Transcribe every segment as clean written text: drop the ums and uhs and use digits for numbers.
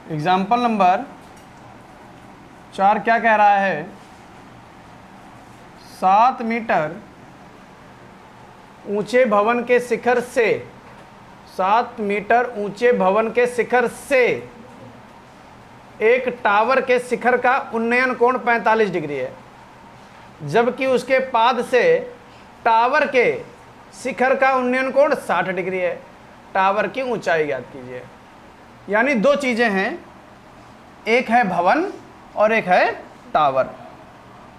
Example number 4 क्या कह रहा है? 7 मीटर ऊंचे भवन के शिखर से 7 मीटर ऊंचे भवन के शिखर से एक टावर के शिखर का उन्नयन कोण 45 डिग्री है, जबकि उसके पाद से टावर के शिखर का उन्नयन कोण 60 डिग्री है। टावर की ऊंचाई ज्ञात कीजिए। यानी दो चीजें हैं, एक है भवन और एक है टावर।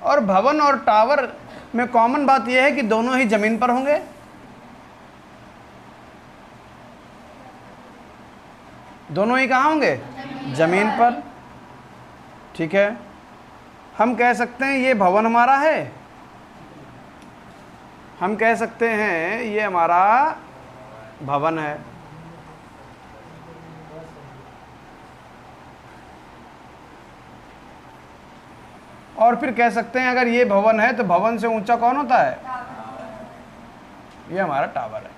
और भवन और टावर में कॉमन बात यह है कि दोनों ही जमीन पर होंगे। दोनों ही कहाँ होंगे? जमीन पर। ठीक है, हम कह सकते हैं ये भवन हमारा है, हम कह सकते हैं ये हमारा भवन है। और फिर कह सकते हैं अगर ये भवन है तो भवन से ऊंचा कौन होता है? ये हमारा टावर है।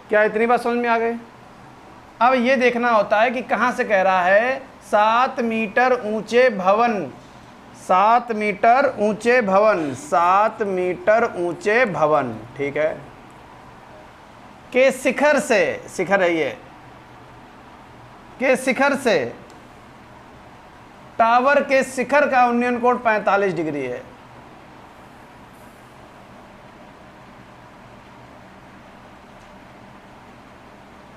क्या इतनी बात समझ में आ गई? अब ये देखना होता है कि कहां से कह रहा है। 7 मीटर ऊंचे भवन, 7 मीटर ऊंचे भवन, 7 मीटर ऊंचे भवन, ठीक है, के शिखर से, शिखर है ये, के शिखर से टावर के शिखर का उन्नयन कोण 45 डिग्री है।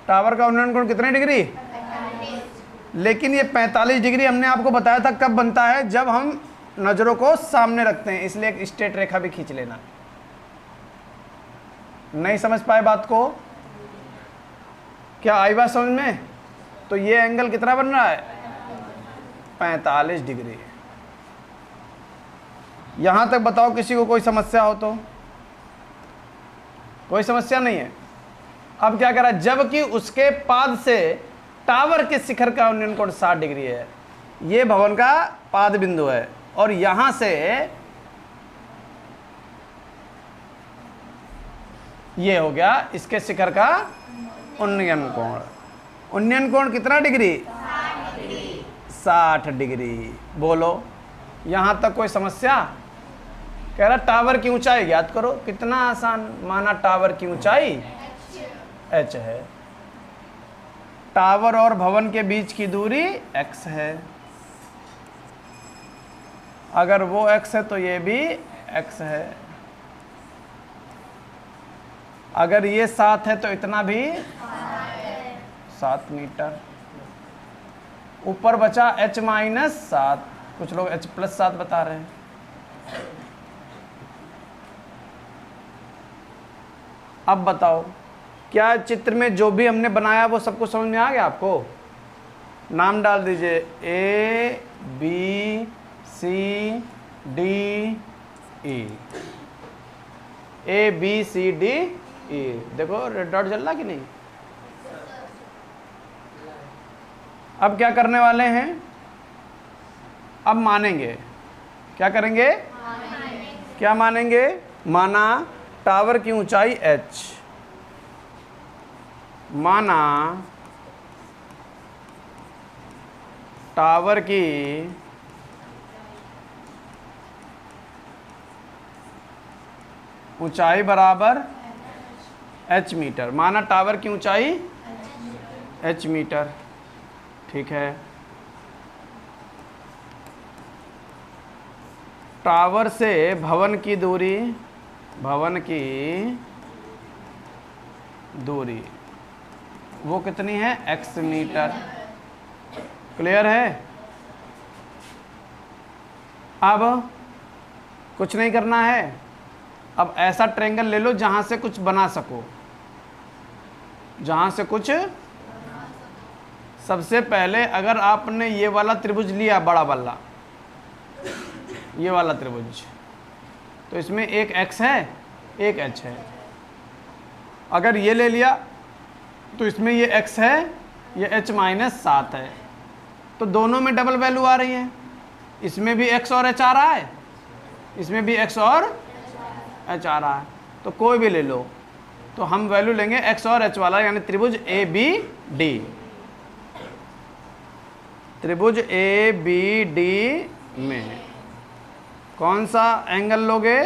टावर का उन्नयन कोण कितने डिग्री? 45। लेकिन ये 45 डिग्री हमने आपको बताया था कब बनता है, जब हम नजरों को सामने रखते हैं। इसलिए एक स्ट्रेट रेखा भी खींच लेना। नहीं समझ पाए बात को? क्या आई बात समझ में? तो ये एंगल कितना बन रहा है? 45 डिग्री। यहां तक बताओ किसी को कोई समस्या हो तो? कोई समस्या नहीं है। अब क्या कह रहा है? जबकि उसके पाद से टावर के शिखर का उन्नयन कोण 60 डिग्री है। ये भवन का पाद बिंदु है और यहां से ये हो गया इसके शिखर का उन्नयन कोण। उन्नयन कोण कितना डिग्री? 60 डिग्री। बोलो, यहां तक कोई समस्या? कह रहा टावर की ऊंचाई ज्ञात करो। कितना आसान। माना टावर की ऊंचाई h है, टावर और भवन के बीच की दूरी x है। अगर वो x है तो ये भी x है। अगर ये 7 है तो इतना भी 7 मीटर। ऊपर बचा h माइनस 7, कुछ लोग h प्लस 7 बता रहे हैं। अब बताओ, क्या चित्र में जो भी हमने बनाया वो सबको समझ में आ गया आपको? नाम डाल दीजिए A B C D E। A B C D E। देखो रेड डॉट जल रहा कि नहीं? अब क्या करने वाले हैं? अब मानेंगे। क्या करेंगे? क्या मानेंगे? माना टावर की ऊंचाई h, माना टावर की ऊंचाई बराबर h मीटर। माना टावर की ऊंचाई h मीटर, ठीक है। टावर से भवन की दूरी, भवन की दूरी वो कितनी है? x metre. क्लियर है? अब कुछ नहीं करना है। अब ऐसा ट्रायंगल ले लो जहां से कुछ बना सको, जहां से कुछ। सबसे पहले अगर आपने ये वाला त्रिभुज लिया, बड़ा वाला, ये वाला त्रिभुज, तो इसमें एक x है एक h है। अगर ये ले लिया तो इसमें ये x है, ये h माइनस 7 है। तो दोनों में डबल वैल्यू आ रही है। इसमें भी x और h आ रहा है, इसमें भी x और h आ रहा है। तो कोई भी ले लो, तो हम वैल्यू लेंगे एक्स और एच वाला, यानी त्रिभुज ए बी डी। त्रिभुज ए बी डी में कौन सा एंगल लोगे?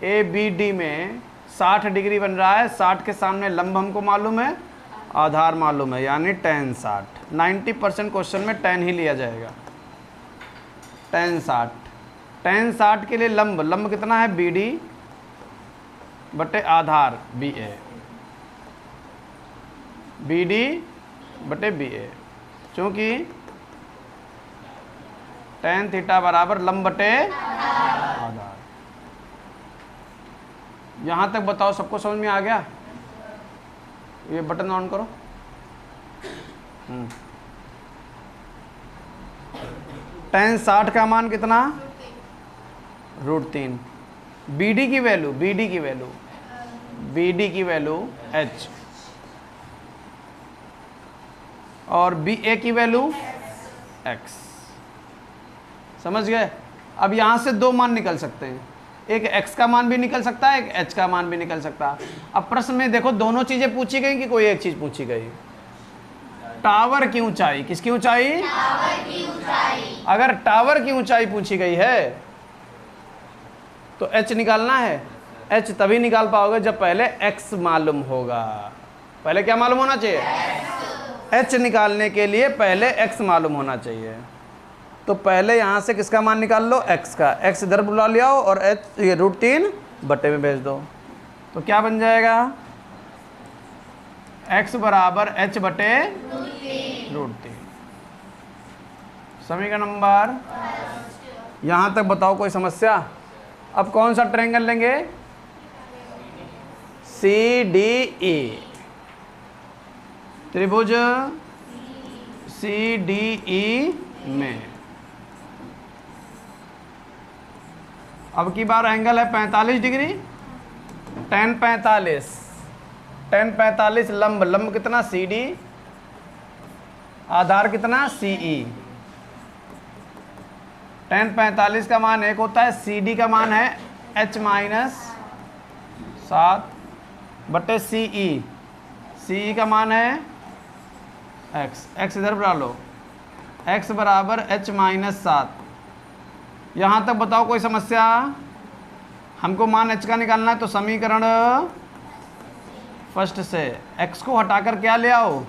ए बी डी में 60 डिग्री बन रहा है। 60 के सामने लंब हमको मालूम है, आधार मालूम है, यानी tan 60। 90% क्वेश्चन में tan ही लिया जाएगा। tan 60 के लिए लंब कितना है? बी डी बटे आधार बी ए, बी डी बटे बी ए, क्योंकि tan थीटा बराबर लंब बटे आधार। यहां तक बताओ, सबको समझ में आ गया? ये बटन ऑन करो। tan 60 का मान कितना? √3। BD की वैल्यू h और BA की वैल्यू x। समझ गए? अब यहां से दो मान निकल सकते हैं, एक x का मान भी निकल सकता है, एक h का मान भी निकल सकता है। अब प्रश्न में देखो दोनों चीजें पूछी गई कि कोई एक चीज पूछी गई? टावर की ऊंचाई। किसकी ऊंचाई? टावर की ऊंचाई। अगर टावर की ऊंचाई पूछी गई है तो h निकालना है। h तभी निकाल पाओगे जब पहले x मालूम होगा। पहले क्या मालूम होना चाहिए? h निकालने के लिए पहले x मालूम होना चाहिए। तो पहले यहां से किसका मान निकाल लो? x का। x इधर बुला ले आओ और h ये √3 बटे में भेज दो। तो क्या बन जाएगा? x बराबर h बटे √3। समीकरण नंबर। यहां तक बताओ कोई समस्या? अब कौन सा ट्रायंगल लेंगे? CDE। त्रिभुज CDE में अब की बार एंगल है 45 डिग्री। tan 45 लंब कितना? CD। आधार कितना? CE। tan 45 का मान 1 होता है। CD का मान है h - 7 बटे CE। CE का मान है x इधर बुला लो। x बराबर h - 7। यहाँ तक बताओ कोई समस्या? हमको मान h का निकालना है, तो समीकरण फर्स्ट से x को हटाकर क्या ले आओ?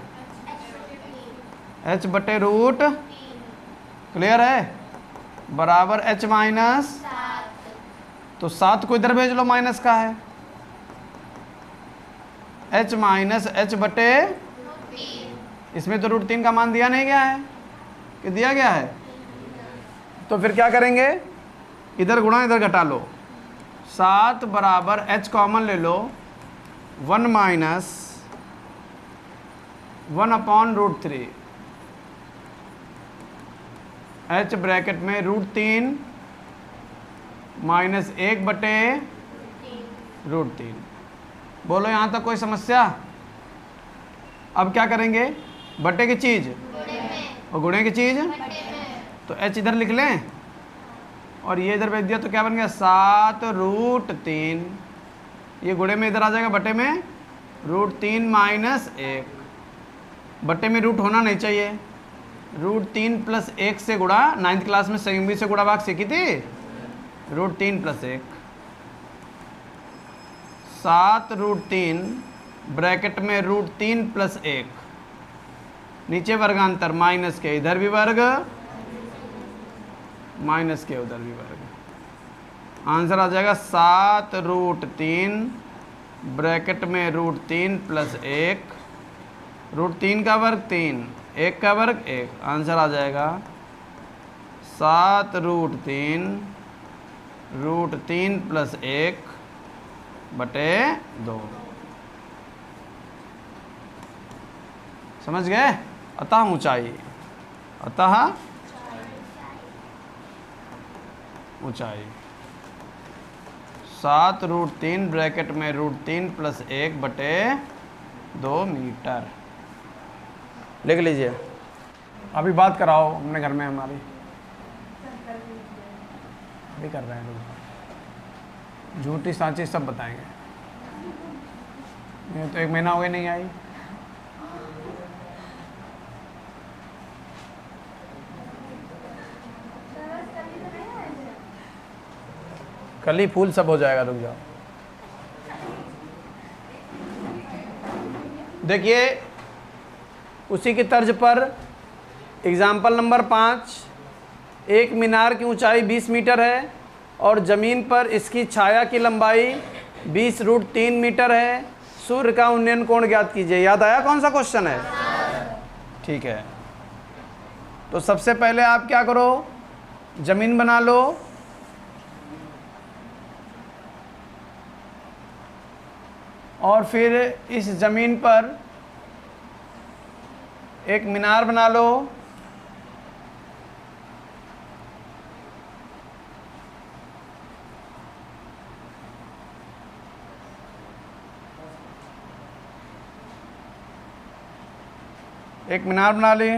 h बटे रूट। क्लियर है? बराबर h - तो 7 को इधर भेज लो, माइनस का है। h - h बटे, इसमें तो √3 का मान दिया नहीं गया है कि दिया गया है? तो फिर क्या करेंगे? इधर गुणा इधर घटा लो। 7 बराबर h कॉमन ले लो, 1 - 1/√3। h ब्रैकेट में √3 - 1 बटे √3। बोलो यहाँ तक कोई समस्या? अब क्या करेंगे? बटे की चीज़ और गुणे की चीज़, तो h इधर लिख लें और ये इधर भेज दिया, तो क्या बन गया? 7√3। ये गुणे में इधर आ जाएगा, बटे में √3 - 1। बटे में रूट होना नहीं चाहिए। √3 + 1 से गुणा, 9th क्लास में संयुग्मी से गुणा भाग सीखी थी। √3 + 1 7√3 ब्रैकेट में √3 + 1, नीचे वर्गांतर माइनस के, इधर भी वर्ग माइनस के उधर भी वर्ग। आंसर आ जाएगा 7√3 ब्रैकेट में √3 + 1, √3 का वर्ग 3, 1 का वर्ग 1। आंसर आ जाएगा 7√3 √3 + 1 बटे 2। समझ गए? अतः ऊंचाई, ऊंचाई 7√3 ब्रैकेट में √3 + 1 बटे 2 मीटर। लिख लीजिए। अभी बात कराओ अपने घर में हमारी, अभी कर रहे हैं लोग, झूठी सांची सब बताएंगे। ये तो 1 महीना हो गया नहीं आई। कल ही फूल सब हो जाएगा, रुक जाओ। देखिए उसी की तर्ज पर एग्जाम्पल नंबर 5, एक मीनार की ऊंचाई 20 मीटर है और ज़मीन पर इसकी छाया की लंबाई 20√3 मीटर है। सूर्य का उन्नयन कोण ज्ञात कीजिए। याद आया कौन सा क्वेश्चन है? ठीक है, तो सबसे पहले आप क्या करो, ज़मीन बना लो। और फिर इस ज़मीन पर एक मीनार बना लो। एक मीनार बना ली।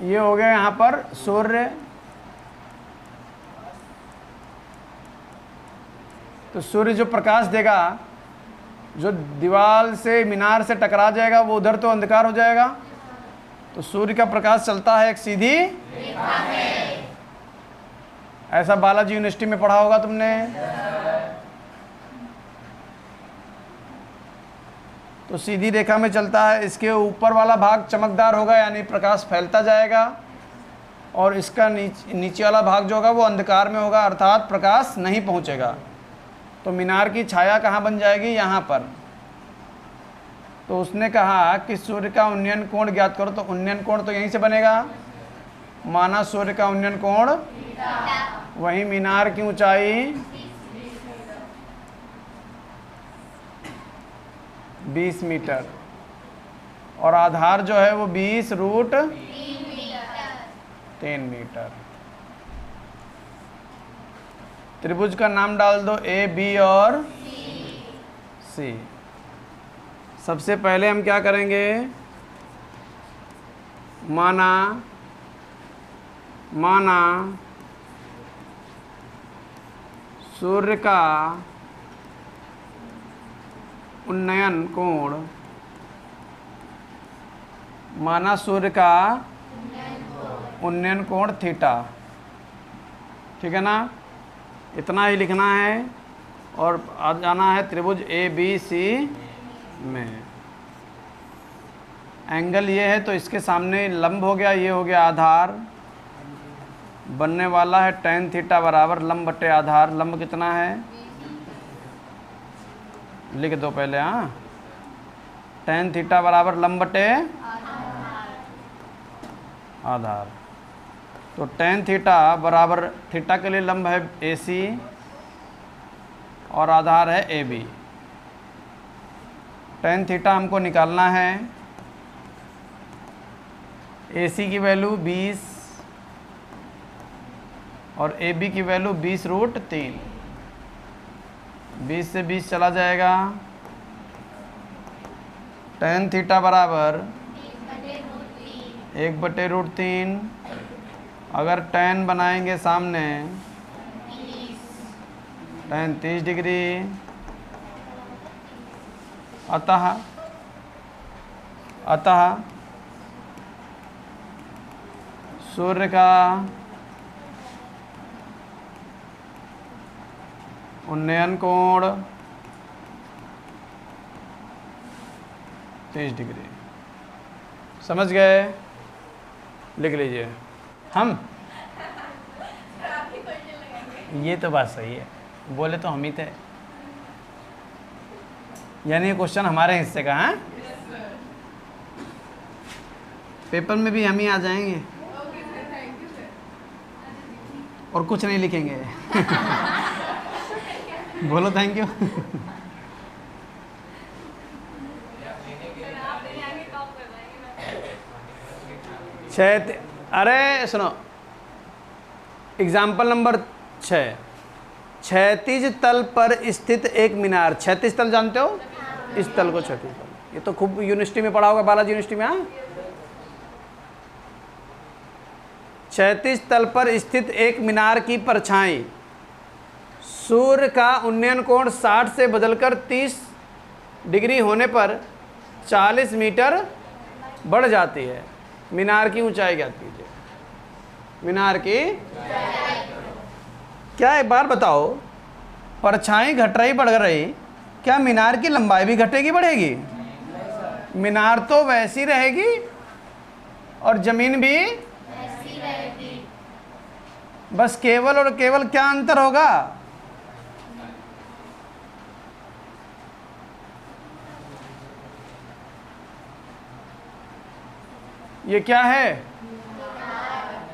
ये हो गया यहाँ पर सूर्य। तो सूर्य जो प्रकाश देगा, जो दीवार से मीनार से टकरा जाएगा, वो उधर तो अंधकार हो जाएगा। तो सूर्य का प्रकाश चलता है एक सीधी रेखा में। ऐसा बालाजी यूनिवर्सिटी में पढ़ा होगा तुमने। तो सीधी रेखा में चलता है। इसके ऊपर वाला भाग चमकदार होगा, यानी प्रकाश फैलता जाएगा, और इसका नीचे वाला भाग जो होगा वो अंधकार में होगा, अर्थात प्रकाश नहीं पहुंचेगा। तो मीनार की छाया कहाँ बन जाएगी? यहाँ पर। तो उसने कहा कि सूर्य का उन्नयन कोण ज्ञात करो। तो उन्नयन कोण तो यहीं से बनेगा, माना सूर्य का उन्नयन कोण, वही मीनार की ऊंचाई 20 मीटर और आधार जो है वो 20√3 मीटर। त्रिभुज का नाम डाल दो ए, बी और सी। सबसे पहले हम क्या करेंगे, माना सूर्य का उन्नयन कोण, माना सूर्य का उन्नयन कोण थीटा। ठीक है ना, इतना ही लिखना है और आ जाना है त्रिभुज ए बी सी में। एंगल ये है तो इसके सामने लंब हो गया, ये हो गया आधार। बनने वाला है tan थीटा बराबर लंब बटे आधार। लंब कितना है लिख दो पहले। हाँ, tan थीटा बराबर लंब बटे आधार। तो tan थीटा बराबर, थीटा के लिए लंब है AC और आधार है AB। tan थीटा हमको निकालना है। AC की वैल्यू 20 और AB की वैल्यू 20√3। 20 से 20 चला जाएगा। tan थीटा बराबर 1/√3। अगर tan बनाएंगे सामने, tan 30 डिग्री। अतः सूर्य का उन्नयन कोण 30 डिग्री। समझ गए? लिख लीजिए। हम ये तो बात सही है, बोले तो हम ही थे, यानी ये क्वेश्चन हमारे हिस्से का है। पेपर में भी हम ही आ जाएंगे और कुछ नहीं लिखेंगे। बोलो थैंक यू। अरे सुनो, एग्जाम्पल नंबर 6, क्षैतिज तल पर स्थित एक मीनार। क्षैतिज तल जानते हो? इस तल को क्षैतिज तल, ये तो खूब यूनिवर्सिटी में पढ़ा होगा, बालाजी यूनिवर्सिटी में। हाँ, क्षैतिज तल पर स्थित एक मीनार की परछाई सूर्य का उन्नयन कोण 60 से बदलकर 30 डिग्री होने पर 40 मीटर बढ़ जाती है। मीनार की ऊंचाई ज्ञात कीजिए। मीनार की क्या, एक बार बताओ, परछाई घट रही बढ़ रही, क्या मीनार की लंबाई भी घटेगी बढ़ेगी? मीनार तो वैसी रहेगी और जमीन भी वैसी रहेगी। बस केवल और केवल क्या अंतर होगा? ये क्या है?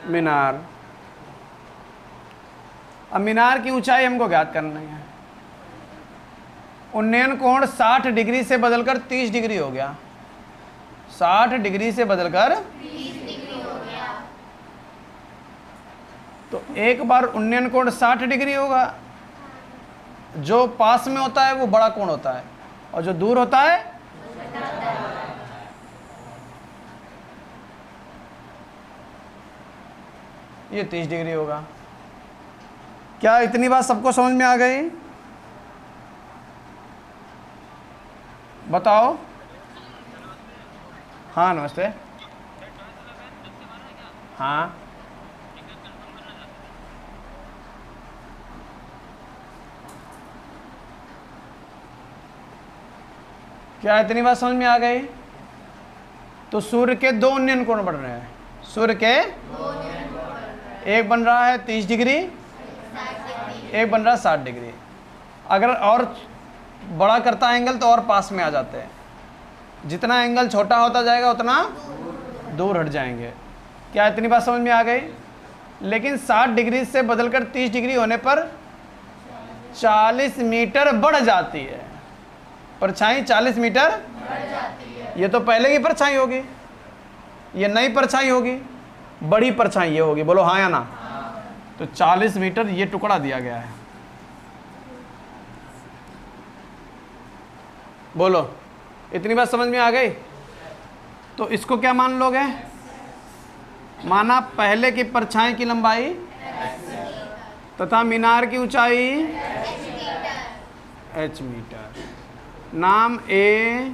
मीनार। अब मीनार की ऊंचाई हमको ज्ञात करना है। उन्नयन कोण 60 डिग्री से बदलकर 30 डिग्री हो गया। 60 डिग्री से बदलकर 30 डिग्री हो गया। तो एक बार उन्नयन कोण 60 डिग्री होगा। जो पास में होता है वो बड़ा कोण होता है और जो दूर होता है ये 30 डिग्री होगा। क्या इतनी बात सबको समझ में आ गई? बताओ। हाँ नमस्ते। हाँ क्या इतनी बात समझ में आ गई? तो सूर्य के 2 उन्नयन कोण बढ़ रहे हैं। सूर्य के एक बन रहा है 30 डिग्री, एक बन रहा है 60 डिग्री। अगर और बड़ा करता है एंगल तो और पास में आ जाते हैं। जितना एंगल छोटा होता जाएगा उतना दूर हट जाएंगे। क्या इतनी बात समझ में आ गई? लेकिन 60 डिग्री से बदलकर 30 डिग्री होने पर 40 मीटर बढ़ जाती है। परछाई 40 मीटर बढ़ जाती है। ये तो पहले की परछाई होगी, ये नई परछाई होगी, बड़ी परछाई ये होगी। बोलो हाँ या ना? तो 40 मीटर ये टुकड़ा दिया गया है। बोलो, इतनी बात समझ में आ गई? तो इसको क्या मान लोगे? माना पहले की परछाई की लंबाई तथा मीनार की ऊंचाई h मीटर। नाम A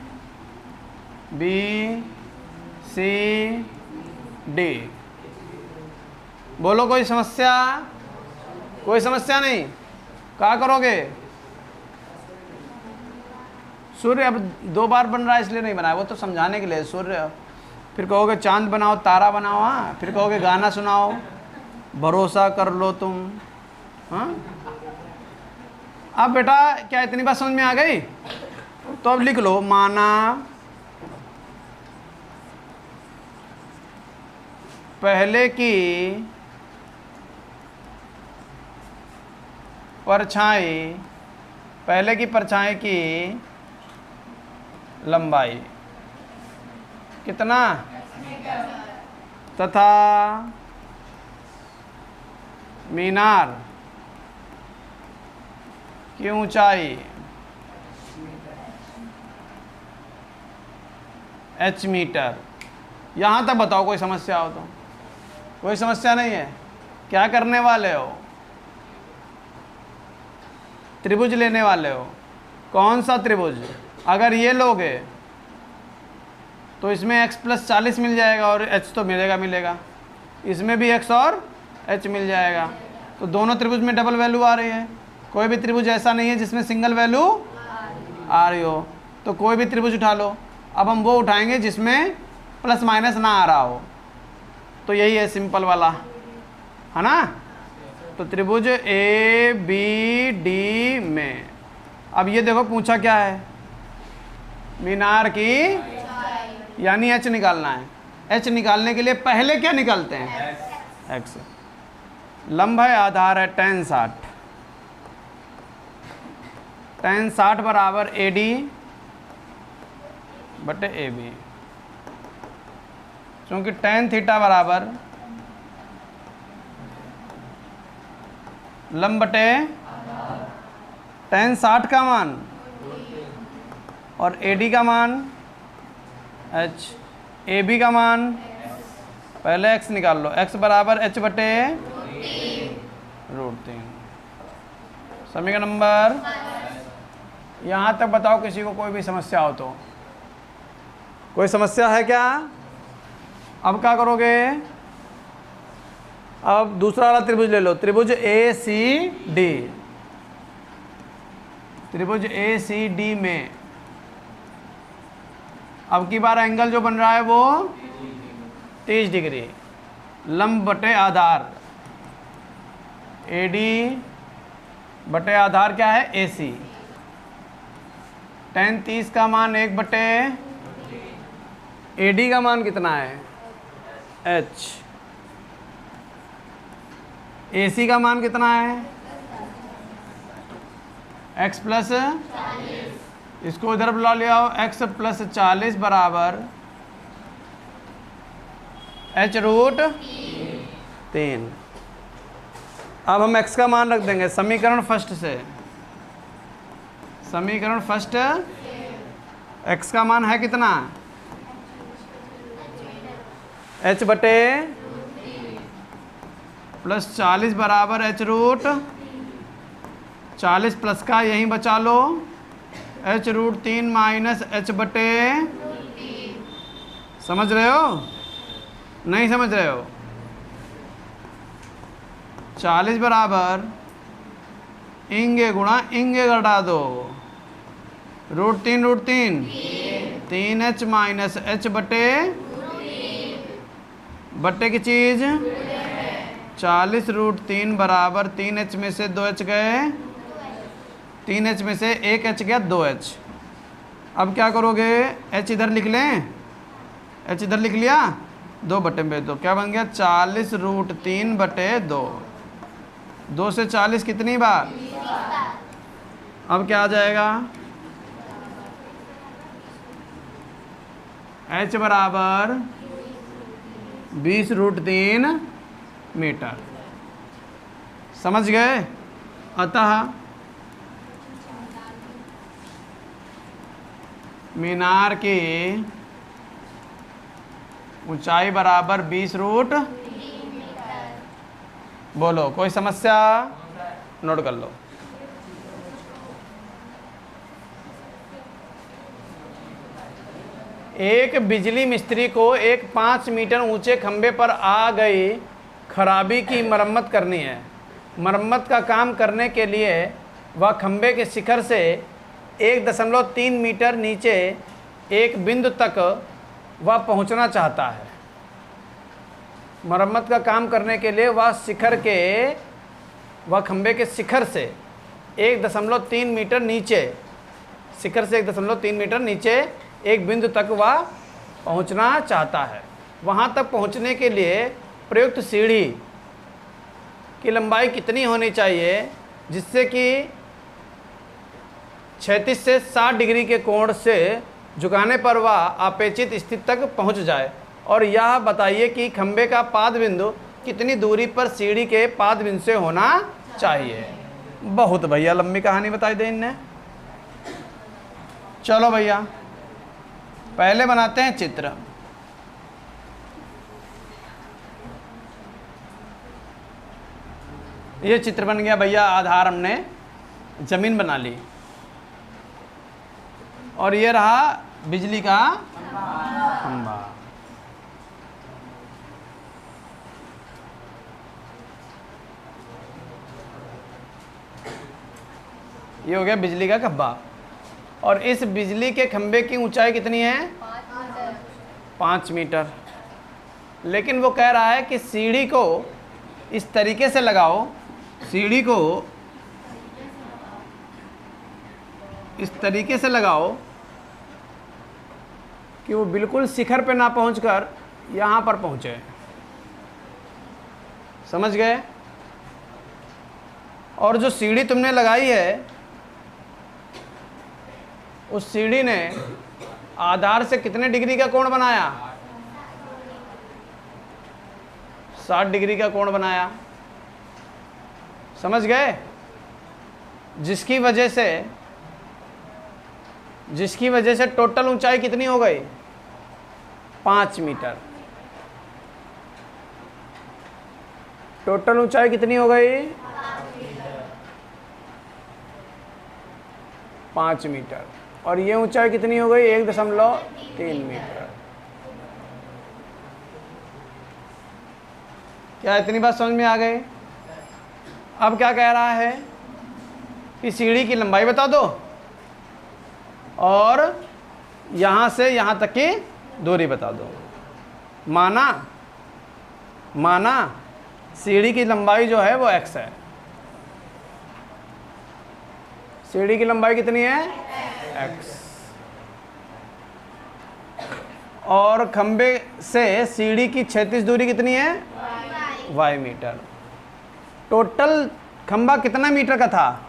B C D। बोलो कोई समस्या? कोई समस्या नहीं। क्या करोगे? सूर्य अब 2 बार बन रहा है इसलिए नहीं बनाया, वो तो समझाने के लिए। सूर्य फिर कहोगे चांद बनाओ, तारा बनाओ, हाँ फिर कहोगे गाना सुनाओ, भरोसा कर लो तुम। हाँ अब बेटा क्या इतनी बात समझ में आ गई? तो अब लिख लो, माना पहले की परछाई की लंबाई कितना तथा मीनार की ऊंचाई h मीटर। यहाँ तक बताओ, कोई समस्या हो तो? कोई समस्या नहीं है। क्या करने वाले हो? त्रिभुज लेने वाले हो। कौन सा त्रिभुज? अगर ये लोगे तो इसमें x + 40 मिल जाएगा और h तो मिलेगा। इसमें भी x और h मिल जाएगा। तो दोनों त्रिभुज में डबल वैल्यू आ रही है। कोई भी त्रिभुज ऐसा नहीं है जिसमें सिंगल वैल्यू आ रही हो। तो कोई भी त्रिभुज उठा लो। अब हम वो उठाएंगे जिसमें प्लस माइनस ना आ रहा हो। तो यही है सिंपल वाला, है ना? तो त्रिभुज ABD में अब ये देखो पूछा क्या है? मीनार की यानी h निकालना है। h निकालने के लिए पहले क्या निकालते हैं? x। लंब है, आधार है tan 60। tan 60 बराबर AD बटे AB। क्योंकि tan थीटा बराबर लंब बटे tan 60 का मान और AD का मान h, AB का मान पहले x निकाल लो। x बराबर h बटे √3। समीकरण नंबर, यहाँ तक बताओ किसी को कोई भी समस्या हो तो। कोई समस्या है क्या? अब क्या करोगे? अब दूसरा वाला त्रिभुज ले लो, त्रिभुज ए सी डी। त्रिभुज ए सी डी में अब की बार एंगल जो बन रहा है वो 30 डिग्री, लंब बटे आधार, AD बटे आधार क्या है? AC। tan 30 का मान 1 बटे AD का मान कितना है? H। AC का मान कितना है? x प्लस, इसको इधर बुला ले आओ, x प्लस 40 बराबर h रूट 3। अब हम x का मान रख देंगे समीकरण फर्स्ट से। समीकरण फर्स्ट, x का मान है कितना? h बटे प्लस 40 बराबर h रूट 40 प्लस का यहीं बचा लो, h रूट 3 माइनस h बटे, समझ रहे हो? नहीं समझ रहे हो? 40 बराबर इंगे गुणा इंगे घटा दो, रूट 3 3h माइनस h बटे बटे की चीज 40 रूट 3 बराबर 3h में से 2h गए, 3h में से 1h गया 2h। अब क्या करोगे? h इधर लिख लें, h इधर लिख लिया, 2 बटे में 2 क्या बन गया? 40 रूट 3 बटे 2। 2 से 40 कितनी बार? अब क्या आ जाएगा? h बराबर 20 रूट 3 मीटर। समझ गए? अतः मीनार की ऊंचाई बराबर 20 रूट, बोलो कोई समस्या? नोट कर लो। एक बिजली मिस्त्री को एक 5 मीटर ऊंचे खंभे पर आ गई खराबी की मरम्मत करनी है। मरम्मत का काम करने के लिए वह खंभे के शिखर से 1.3 मीटर नीचे एक बिंदु तक वह पहुंचना चाहता है। मरम्मत का काम करने के लिए वह खंभे के शिखर से 1.3 मीटर नीचे, शिखर से 1.3 मीटर नीचे एक बिंदु तक वह पहुंचना चाहता है। वहां तक पहुंचने के लिए प्रयुक्त सीढ़ी की लंबाई कितनी होनी चाहिए जिससे कि क्षैतिज से 60 डिग्री के कोण से झुकाने पर वह अपेक्षित स्थिति तक पहुंच जाए? और यह बताइए कि खंभे का पाद बिंदु कितनी दूरी पर सीढ़ी के पाद बिंदु से होना चाहिए। बहुत भैया लंबी कहानी बताई दे इनने। चलो भैया पहले बनाते हैं चित्र। ये चित्र बन गया भैया, आधार हमने जमीन बना ली, और ये रहा बिजली का खंभा। ये हो गया बिजली का खंभा। और इस बिजली के खंभे की ऊंचाई कितनी है? 5 मीटर। लेकिन वो कह रहा है कि सीढ़ी को इस तरीके से लगाओ, सीढ़ी को इस तरीके से लगाओ कि वो बिल्कुल शिखर पे ना पहुंचकर यहाँ पर पहुंचे। समझ गए? और जो सीढ़ी तुमने लगाई है उस सीढ़ी ने आधार से कितने डिग्री का कोण बनाया? 60 डिग्री का कोण बनाया। समझ गए? जिसकी वजह से टोटल ऊंचाई कितनी हो गई? 5 मीटर। टोटल ऊंचाई कितनी हो गई? 5 मीटर। और ये ऊंचाई कितनी हो गई? 1.3 मीटर। क्या इतनी बात समझ में आ गई? अब क्या कह रहा है कि सीढ़ी की लंबाई बता दो और यहाँ से यहाँ तक की दूरी बता दो। माना सीढ़ी की लंबाई जो है वो x है। सीढ़ी की लंबाई कितनी है? x। और खंबे से सीढ़ी की क्षैतिज दूरी कितनी है? y metre. टोटल खंबा कितना मीटर का था?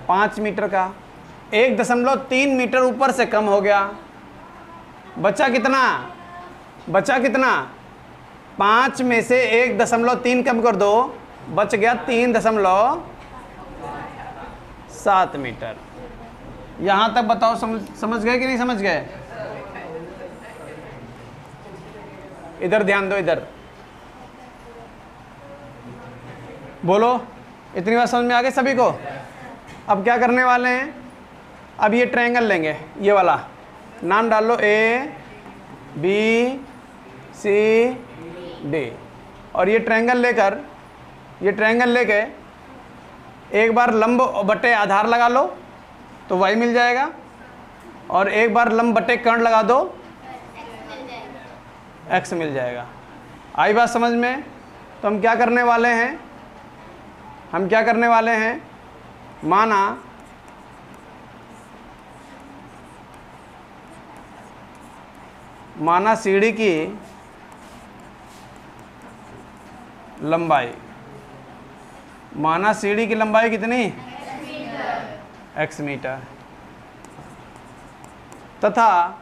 5 मीटर का। 1.3 मीटर ऊपर से कम हो गया। बचा कितना? 5 में से 1.3 कम कर दो, बच गया 3.7 मीटर। यहां तक बताओ समझ गए कि नहीं समझ गए? इधर ध्यान दो, इधर बोलो। इतनी बात समझ में आ गई सभी को? अब क्या करने वाले हैं? अब ये ट्रायंगल लेंगे, ये वाला नाम डाल लो ABCD। और ये ट्रायंगल लेके एक बार लंब बटे आधार लगा लो तो y मिल जाएगा, और एक बार लंब बटे कर्ण लगा दो x मिल जाएगा। आई बात समझ में? तो हम क्या करने वाले हैं? माना सीढ़ी की लंबाई कितनी? x metre. तथा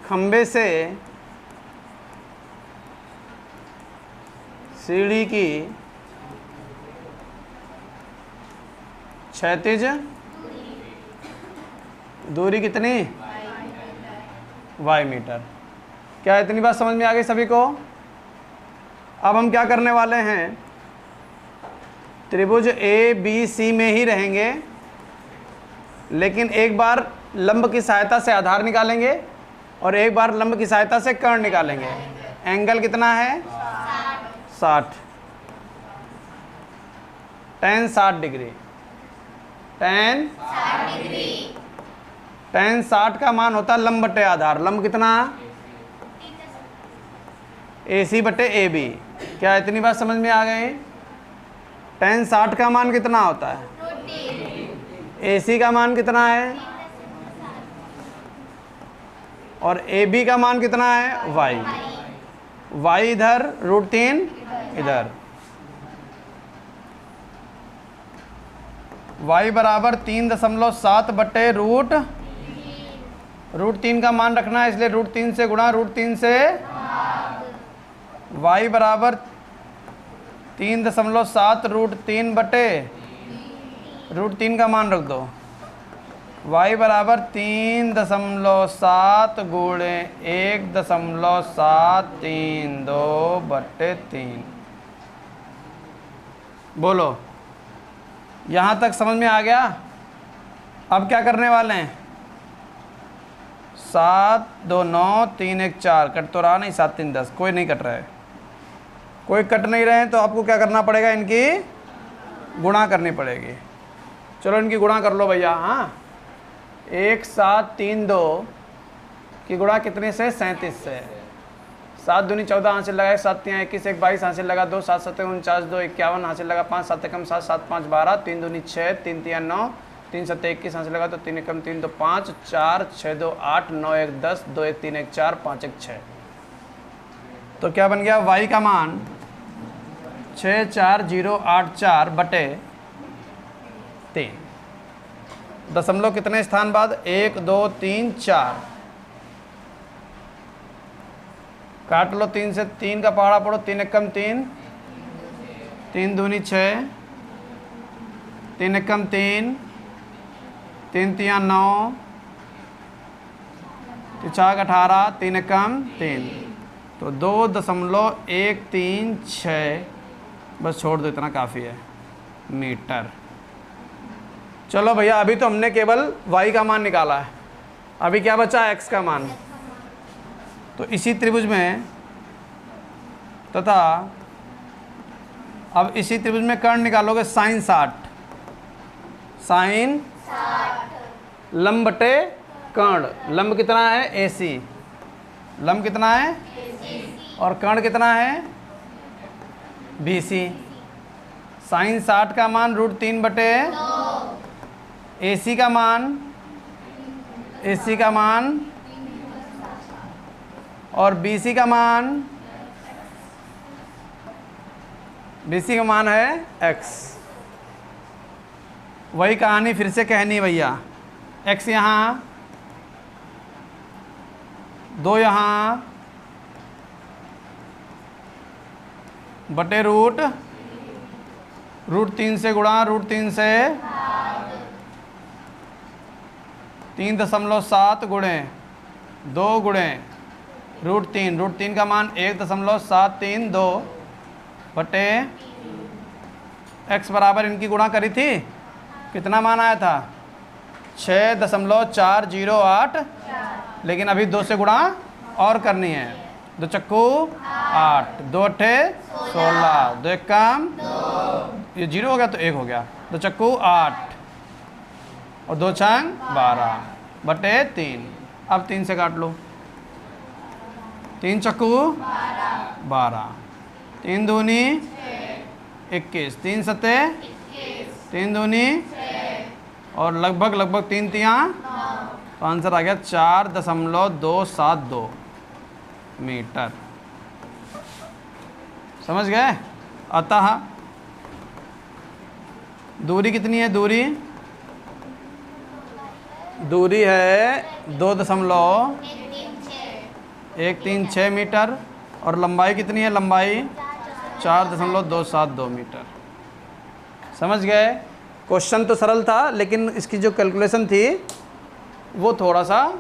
खंबे से सीढ़ी की क्षैतिज दूरी कितनी? y metre. क्या इतनी बात समझ में आ गई सभी को? अब हम क्या करने वाले हैं? त्रिभुज ABC में ही रहेंगे, लेकिन एक बार लंब की सहायता से आधार निकालेंगे और एक बार लंब की सहायता से कर्ण निकालेंगे। एंगल कितना है? 60। tan 60 degree. tan 60 का मान होता है लंब बटे आधार। लंब कितना? AC बटे AB। क्या इतनी बात समझ में आ गई? tan 60 का मान कितना होता है? AC का मान कितना है? और AB का मान कितना है? y इधर, √3 इधर। y बराबर 3.7 बटे √3 का मान रखना है, इसलिए √3 से गुणा, √3 से y बराबर 3.7 √3 बटे √3 का मान रख दो। y बराबर 3.7 गुणे 1.732 बटे 3। बोलो, यहाँ तक समझ में आ गया? अब क्या करने वाले हैं? 7 2 9 3 1 4 कट तो रहा नहीं, 7 3 10, कोई नहीं कट रहा है। कोई कट नहीं रहे हैं तो आपको क्या करना पड़ेगा? इनकी गुणा करनी पड़ेगी। चलो इनकी गुणा कर लो भैया। हाँ, 1 7 3 2 की गुणा कितने से? 37 से। 7 दूनी 14 हासिल लगा, 7 3 21 1 22 हासिल लगा, 2 7 7 49 2 51 हासिल लगा, 5 7 कम 7 7 5 12, 3 दूनी 6 3 3 9 3 7 21 हासिल लगा, तो 3 कम 3 2 5 4 6 2 8 9 1 10 2 1 3 1 4 5 1 6। तो क्या बन गया? y का मान 64084 बटे 3। दशमलव कितने स्थान बाद? 1 2 3 4। काट लो, 3 से 3 का पहाड़ा पढ़ो, 3 एकम 3, 3 दूनी 6, 3 एकम 3, 3 तिया 9, 4 18, 3 एकम 3। तो 2.136 बस छोड़ दो, इतना काफ़ी है, मीटर। चलो भैया, अभी तो हमने केवल y का मान निकाला है, अभी क्या बचा, x का मान। तो इसी त्रिभुज में तथा अब इसी त्रिभुज में कर्ण निकालोगे साइन 60, साइन लंब बटे कर्ण। लंब कितना है, AC, लंब कितना है और कर्ण कितना है, BC। साइन 60 का मान √3 बटे AC का मान, AC का मान और BC का मान, BC का मान है x। वही कहानी फिर से कहनी भैया, x यहाँ, 2 यहाँ बटे √3 से गुणा, √3 से 3.7 गुणे 2 गुणे √3 का मान 1.732 बटे x बराबर, इनकी गुणा करी थी, कितना मान आया था, 6.408, लेकिन अभी 2 से गुणा और करनी है, 2 चक्कू 8, 2 अट्ठे 16, 2 एक काम, ये 0 हो गया तो 1 हो गया, 2 चक्कू 8 और 2 छंग 12 बटे 3। अब 3 से काट लो, 3 चक्कू 12, 3 दूनी 21, 3 सत्ते 3 दूनी और लगभग 3 तियाँ, तो आंसर आ गया 4.272 मीटर। समझ गए। अतः दूरी कितनी है, दूरी है 2.136 मीटर और लंबाई कितनी है, लंबाई 4.272 मीटर। समझ गए। क्वेश्चन तो सरल था, लेकिन इसकी जो कैलकुलेशन थी वो थोड़ा सा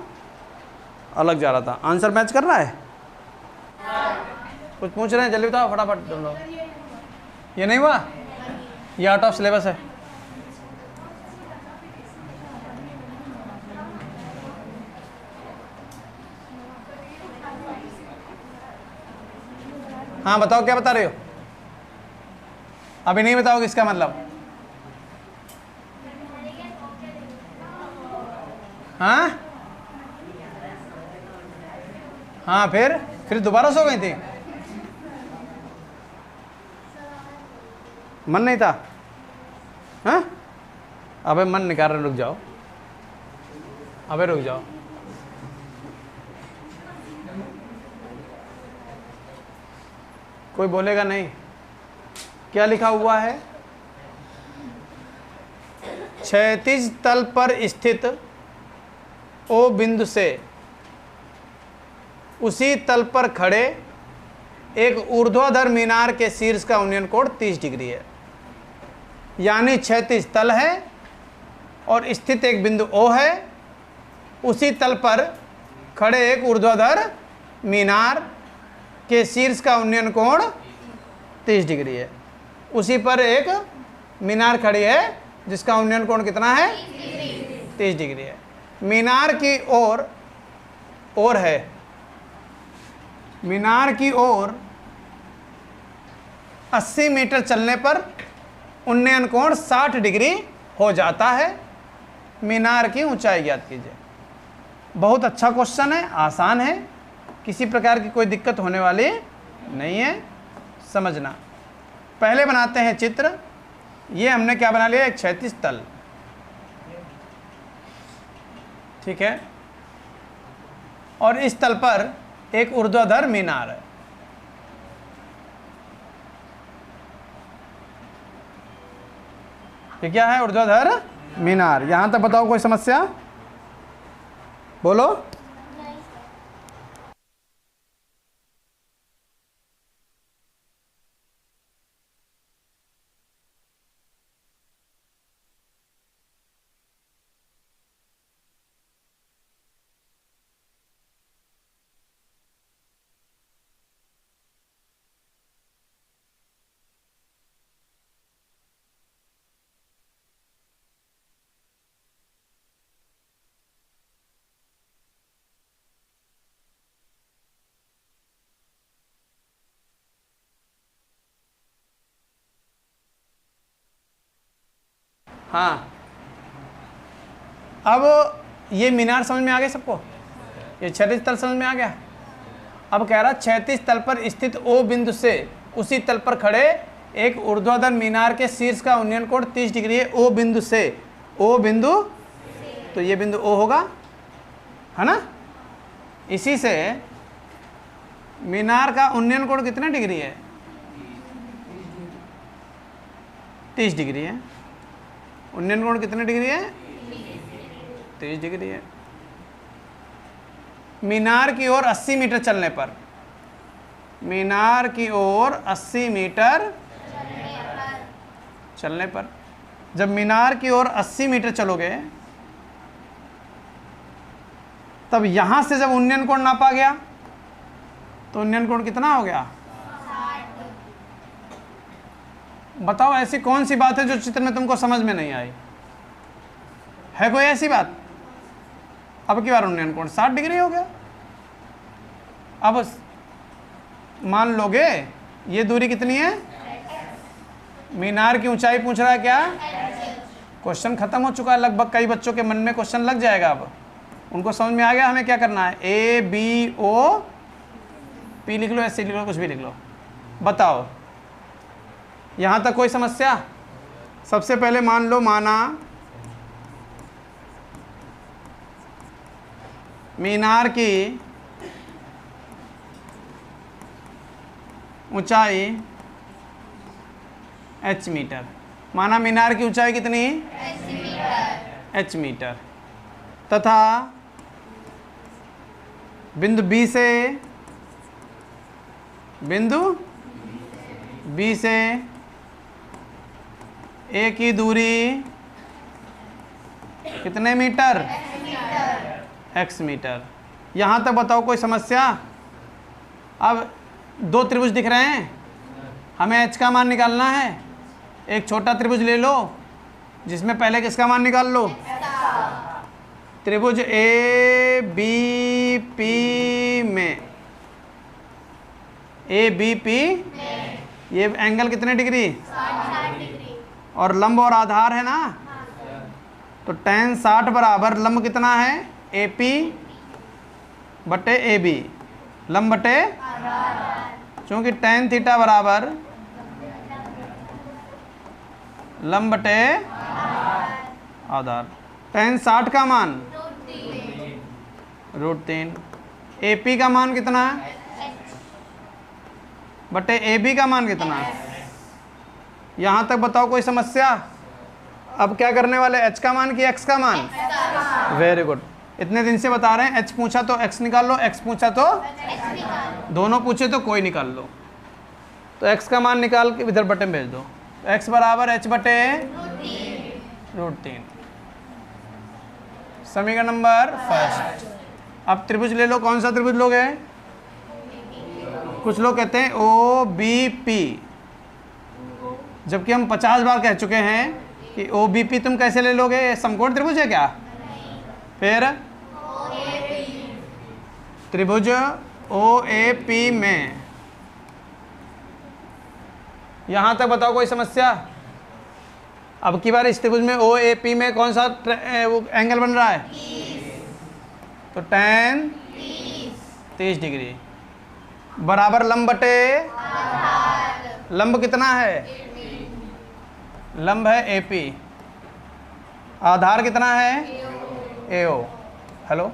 अलग जा रहा था। आंसर मैच कर रहा है? कुछ पूछ रहे हैं, जल्दी बताओ फटाफट तुम लोग। ये नहीं हुआ, ये आउट ऑफ सिलेबस है। हाँ बताओ, क्या बता रहे हो? अभी नहीं बताओगे इसका मतलब? हाँ हाँ, फिर दोबारा सो गई थी, मन नहीं था? हाँ, अबे मन निकाल रहे, रुक जाओ, अबे रुक जाओ। कोई बोलेगा नहीं। क्या लिखा हुआ है? क्षैतिज तल पर स्थित O बिंदु से उसी तल पर खड़े एक ऊर्ध्वाधर मीनार के शीर्ष का उन्नयन कोण 30 डिग्री है। यानी क्षैतिज तल है और स्थित एक बिंदु O है, उसी तल पर खड़े एक ऊर्ध्वाधर मीनार के शीर्ष का उन्नयन कोण 30 डिग्री है। उसी पर एक मीनार खड़ी है जिसका उन्नयन कोण कितना है? 30 डिग्री है। मीनार की ओर है, मीनार की ओर 80 मीटर चलने पर उन्नयन कोण 60 डिग्री हो जाता है। मीनार की ऊंचाई ज्ञात कीजिए। बहुत अच्छा क्वेश्चन है, आसान है, किसी प्रकार की कोई दिक्कत होने वाली नहीं है। समझना। पहले बनाते हैं चित्र। ये हमने क्या बना लिया? एक क्षैतिज तल, ठीक है, और इस तल पर एक ऊर्ध्वाधर मीनार है। ये क्या है? ऊर्ध्वाधर मीनार। यहां तक बताओ, कोई समस्या? बोलो। हाँ, अब ये मीनार समझ में आ गया सबको, ये क्षैतिज तल समझ में आ गया। अब कह रहा क्षैतिज तल पर स्थित ओ बिंदु से उसी तल पर खड़े एक ऊर्ध्वाधर मीनार के शीर्ष का उन्नयन कोण 30 डिग्री है। ओ बिंदु से, ओ बिंदु, तो ये बिंदु ओ होगा, है ना। इसी से मीनार का उन्नयन कोण कितना डिग्री है? 30 डिग्री है। उन्नयन कोण कितने डिग्री है? 30 डिग्री है। मीनार की ओर 80 मीटर चलने पर, मीनार की ओर 80 मीटर चलने पर, जब मीनार की ओर 80 मीटर चलोगे तब यहां से जब उन्नयन कोण नापा गया तो उन्नयन कोण कितना हो गया? बताओ ऐसी कौन सी बात है जो चित्र में तुमको समझ में नहीं आई? है कोई ऐसी बात? अब की बार उन्नयन कोण 60 डिग्री हो गया। अब मान लोगे ये दूरी कितनी है? मीनार की ऊंचाई पूछ रहा है क्या? क्वेश्चन खत्म हो चुका है लगभग। कई बच्चों के मन में क्वेश्चन लग जाएगा, अब उनको समझ में आ गया हमें क्या करना है। ए बी ओ पी लिख लो, ऐसे लिख लो, कुछ भी लिख लो। बताओ यहां तक कोई समस्या? सबसे पहले मान लो, माना मीनार की ऊंचाई h मीटर, माना मीनार की ऊंचाई कितनी? h मीटर, तथा बिंदु B से, बिंदु B से A की दूरी कितने मीटर? x metre. यहाँ तक बताओ कोई समस्या? अब दो त्रिभुज दिख रहे हैं, हमें h का मान निकालना है। एक छोटा त्रिभुज ले लो जिसमें पहले किसका मान निकाल लो? त्रिभुज ए बी पी में, ए बी पी, ये एंगल कितने डिग्री? 60 डिग्री। और लंब और आधार है ना, तो tan 60 बराबर लंब कितना है? ए पी बटे ए बी, लंब बटे, क्योंकि tan थीटा बराबर लंब बटे आधार। tan 60 का मान √3, ए पी का मान कितना है? बटे ए बी का मान कितना है? यहाँ तक बताओ कोई समस्या? अब क्या करने वाले? h का मान कि x का मान? Very good. इतने दिन से बता रहे हैं, h पूछा तो x निकाल लो, x पूछा तो दोनों पूछे तो कोई निकाल लो। तो x का मान निकाल के इधर बटे में भेज दो। x बराबर h बटे √3। समीकरण नंबर फर्स्ट। अब त्रिभुज ले लो, कौन सा त्रिभुज लोगे? कुछ लोग कहते हैं ओ बी पी, जबकि हम 50 बार कह चुके हैं कि ओ बी पी तुम कैसे ले लोगे? समकोण त्रिभुज है क्या? फिर त्रिभुज ओ ए पी में, यहां तक बताओ कोई समस्या? अब की बार इस त्रिभुज में ओ ए पी में कौन सा एंगल बन रहा है? तो tan 30 डिग्री बराबर लंब बटे, लंब कितना है? लंब है ए पी, आधार कितना है? ए ओ। हेलो,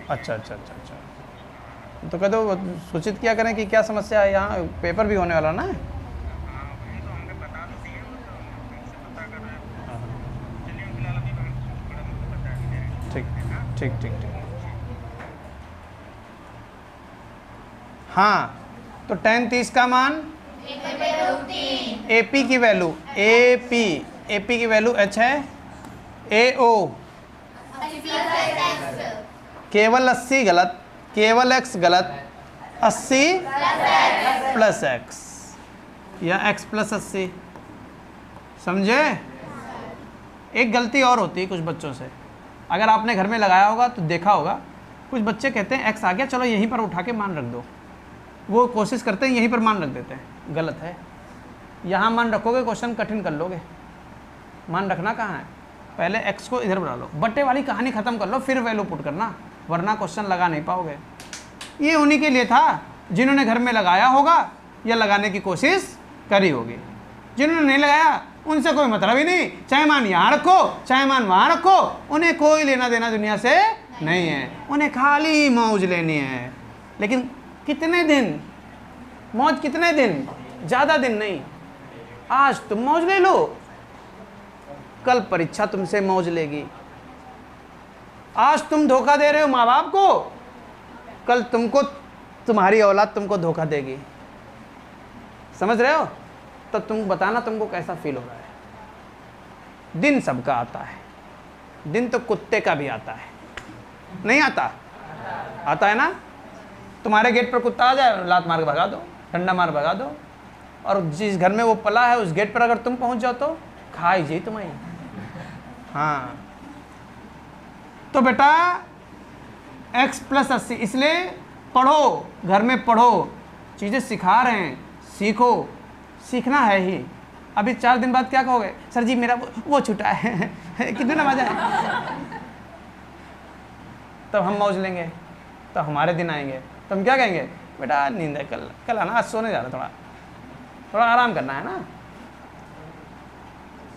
अच्छा अच्छा अच्छा अच्छा, तो कह दो सूचित किया करें कि क्या समस्या है। यहाँ पेपर भी होने वाला ना। ठीक ठीक ठीक ठीक। हाँ, तो tan 30 का मान AP की वैल्यू, AP की वैल्यू h है, AO केवल 80 गलत, केवल x गलत, 80 प्लस x या x प्लस 80। समझे? एक गलती और होती है कुछ बच्चों से, अगर आपने घर में लगाया होगा तो देखा होगा, कुछ बच्चे कहते हैं x आ गया, चलो यहीं पर उठा के मान रख दो। वो कोशिश करते हैं यहीं पर मान रख देते हैं, गलत है। यहाँ मान रखोगे क्वेश्चन कठिन कर लोगे। मान रखना कहाँ है, पहले x को इधर बना लो, बट्टे वाली कहानी ख़त्म कर लो, फिर वैल्यू पुट करना, वरना क्वेश्चन लगा नहीं पाओगे। ये उन्हीं के लिए था जिन्होंने घर में लगाया होगा या लगाने की कोशिश करी होगी। जिन्होंने नहीं लगाया उनसे कोई मतलब ही नहीं, चाहे मान यहाँ रखो चाहे मान वहाँ रखो, उन्हें कोई लेना देना दुनिया से नहीं है, उन्हें खाली मौज लेनी है। लेकिन कितने दिन मौज, कितने दिन, ज़्यादा दिन नहीं। आज तुम मौज ले लो, कल परीक्षा तुमसे मौज लेगी। आज तुम धोखा दे रहे हो माँ बाप को, कल तुमको तुम्हारी औलाद तुमको धोखा देगी। समझ रहे हो? तो तुम बताना तुमको कैसा फील हो रहा है। दिन सबका आता है, दिन तो कुत्ते का भी आता है, नहीं आता? आता है ना? तुम्हारे गेट पर कुत्ता आ जाए, लात मार के भगा दो, डंडा मार भगा दो, और जिस घर में वो पला है उस गेट पर अगर तुम पहुंच जाओ तो खाई जी तुम्हें। हाँ, तो बेटा x + 80, इसलिए पढ़ो, घर में पढ़ो, चीज़ें सिखा रहे हैं, सीखो, सीखना है ही। अभी 4 दिन बाद क्या कहोगे, सर जी मेरा वो छूटा है कितने नमाज है, तब हम मौज लेंगे, तब हमारे दिन आएंगे, तो हम क्या कहेंगे, बेटा नींद है, कल आना, आज सोने जा रहा, थोड़ा आराम करना है ना।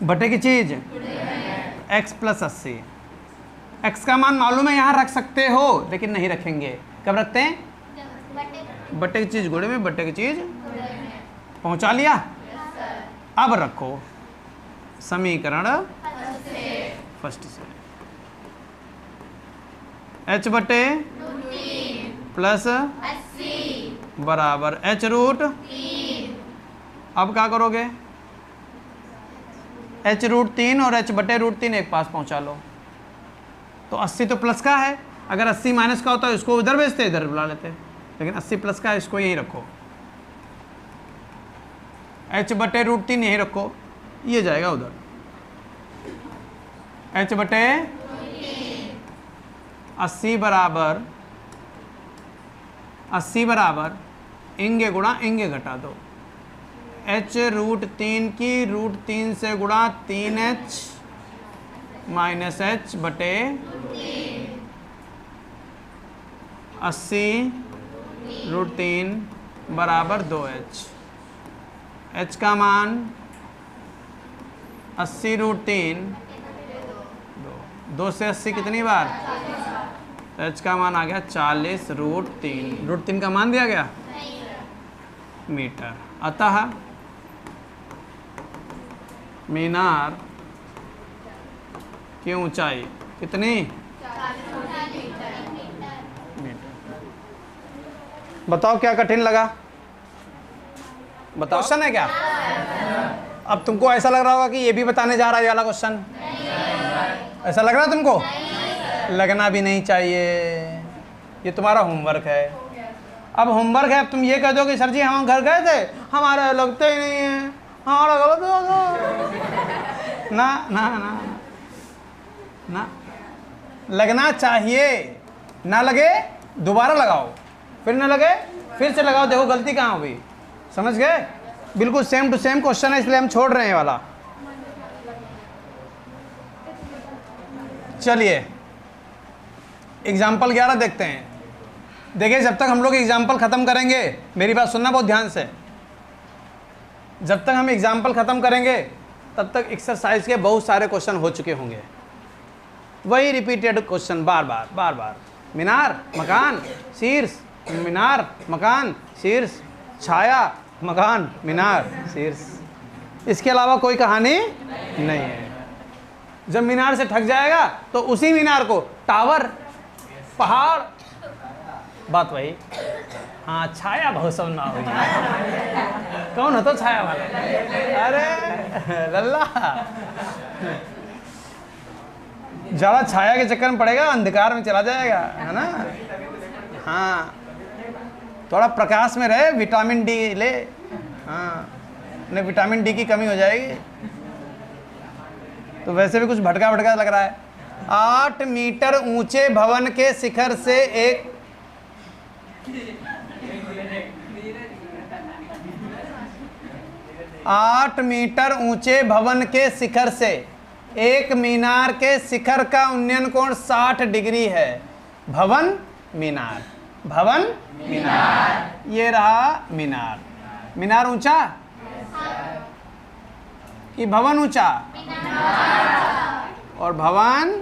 बटे की चीज़ x + 80, x का मान मालूम है, यहाँ रख सकते हो, लेकिन नहीं रखेंगे। कब रखते हैं? बटे की चीज़ गुणे में, बटे की चीज़ पहुंचा लिया। अब रखो समीकरण फर्स्ट से, h बटे प्लस 80 बराबर h√3। अब क्या करोगे, h√3 और h बटे √3 एक पास पहुंचा लो। तो 80 तो प्लस का है, अगर 80 माइनस का होता है इसको उधर भेजते, इधर बुला लेते, लेकिन 80 प्लस का है, इसको यही रखो। h बटे √3 यही रखो, ये जाएगा उधर। h बटे 80 बराबर इंगे गुणा इंगे घटा दो, h√3 की √3 से गुणा 3h माइनस h बटे 80√3 बराबर 2h। h का मान 80√3, 2 से 80 कितनी बार, तो h का मान आ गया 40√3। √3 का मान दिया गया मीटर। अतः मीनार की ऊंचाई कितनी, मीटर। बताओ क्या कठिन लगा, बताओ। क्वेश्चन है क्या? अब तुमको ऐसा लग रहा होगा कि ये भी बताने जा रहा है ये वाला क्वेश्चन, ऐसा लग रहा है तुमको? लगना भी नहीं चाहिए, ये तुम्हारा होमवर्क है। अब होमवर्क है, अब तुम ये कह दो कि सर जी हम घर गए थे, हमारा लगते ही नहीं है, हमारा गलत होगा। ना ना ना ना, लगना चाहिए। ना लगे दोबारा लगाओ, फिर ना लगे फिर से लगाओ, देखो गलती कहाँ हुई। समझ गए? बिल्कुल सेम टू सेम क्वेश्चन है, इसलिए हम छोड़ रहे हैं वाला। चलिए एग्जाम्पल 11 देखते हैं। देखिए जब तक हम लोग एग्जाम्पल ख़त्म करेंगे, मेरी बात सुनना बहुत ध्यान से, जब तक हम एग्जाम्पल ख़त्म करेंगे तब तक एक्सरसाइज के बहुत सारे क्वेश्चन हो चुके होंगे। वही रिपीटेड क्वेश्चन बार बार, मीनार मकान शीर्ष, मीनार मकान शीर्ष, छाया मकान मीनार शीर्ष, इसके अलावा कोई कहानी नहीं है। जब मीनार से थक जाएगा तो उसी मीनार को टावर, पहाड़, बात वही। हाँ, छाया बहुत सब ना हुई। कौन हो तो छाया वाला? अरे लल्ला, ज़्यादा छाया के चक्कर में पड़ेगा, अंधकार में चला जाएगा, है ना? हाँ, थोड़ा प्रकाश में रहे, विटामिन डी ले। हाँ, नहीं विटामिन डी की कमी हो जाएगी। तो वैसे भी कुछ भटका भटका लग रहा है। 8 मीटर ऊंचे भवन के शिखर से एक 8 मीटर ऊंचे भवन के शिखर से एक मीनार के शिखर का उन्नयन कोण 60 डिग्री है। भवन मीनार, भवन मीनार, ये रहा मीनार। मीनार ऊंचा कि भवन ऊंचा? और भवन,